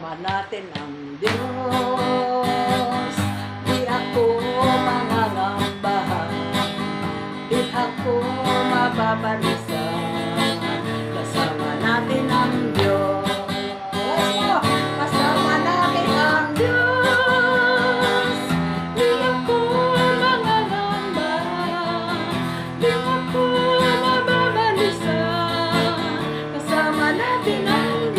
kasama natin ang Diyos. Di ako mangangamba, di ako mababalisa, kasama natin ang Diyos. Kasama natin ang Diyos. Di ako mangangamba, di ako mababalisa, kasama natin ang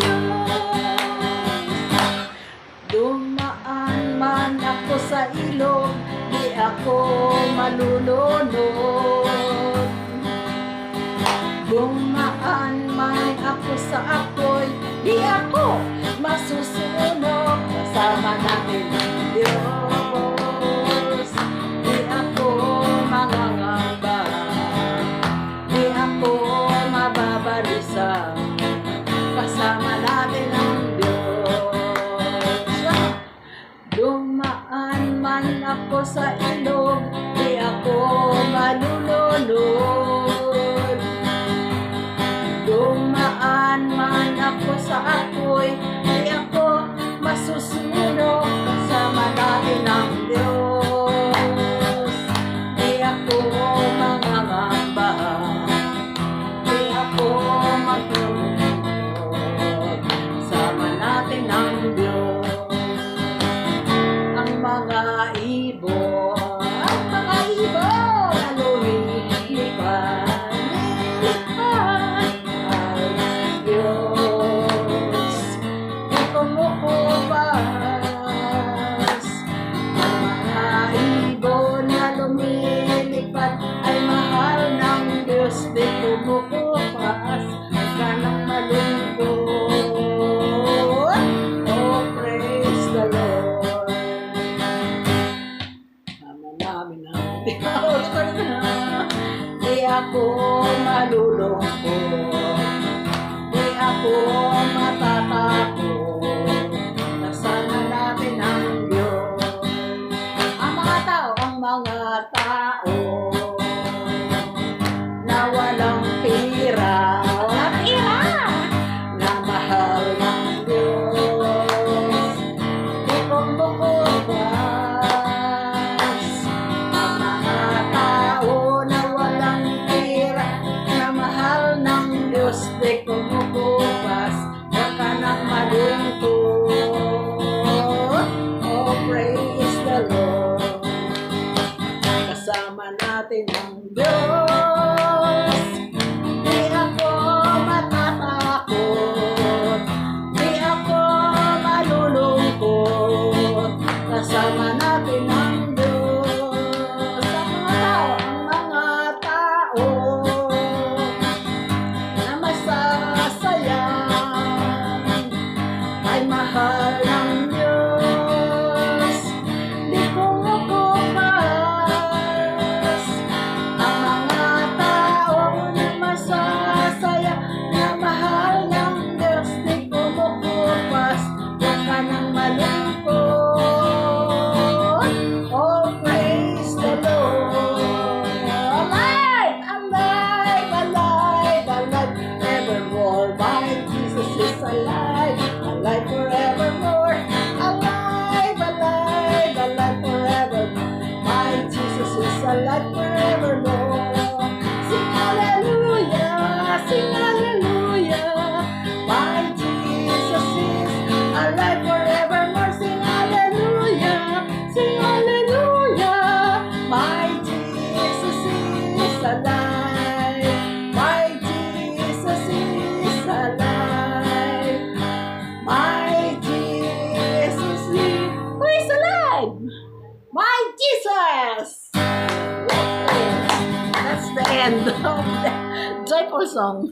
dumaan man ako sa ilog, di ako malulunod. Dumaan man ako sa apoy, di ako masusunog, kasama natin ang Diyos. Di ako mangangamba, di ako mababalisa, kasama natin ang dumaan man ako sa ilog, di ako malulunod. Dumaan man ako sa apoy, di ako masusunog, kasama natin ang Diyos. Di ako mangangamba, di ako matulog, kasama natin ang Diyos. Mga ibon na lumilipad, ay Diyos, di kumukupas. Mga ibon na lumilipad ay mahal ng Diyos, di kumukupas. Huwag ka nang malungkot, oh praise the Lord. Di ako malulungkot, di ako matatakot, kasama natin ang Diyos. Ang mga tao na walang pira, na mahal ng Diyos, di kumukupas. Ang mga tao na walang pira, na mahal ng Diyos, di kumukupas. Huwag ka nang malungkot, oh praise the Lord, kasama natin ang Diyos. Di ako matatakot, di ako malulungkot, kasama natin ang Diyos. Ang mga tao na masasaya ay mahal ng Diyos, di kumukupas. Ang mga tao na masasaya na mahal ng Diyos, di kumukupas. Huwag ka nang malungkot, oh praise the Lord. Alive, alive, alive, alive, evermore. My Jesus is alive, alive forevermore. Alive, alive, alive forevermore. My Jesus is alive forevermore. Sing hallelujah, sing hallelujah. My Jesus is alive forevermore. Sing hallelujah, sing hallelujah. My Jesus is alive. My Jesus is alive. My Jesus is, who is alive? My Jesus! That's the end of the joyful song.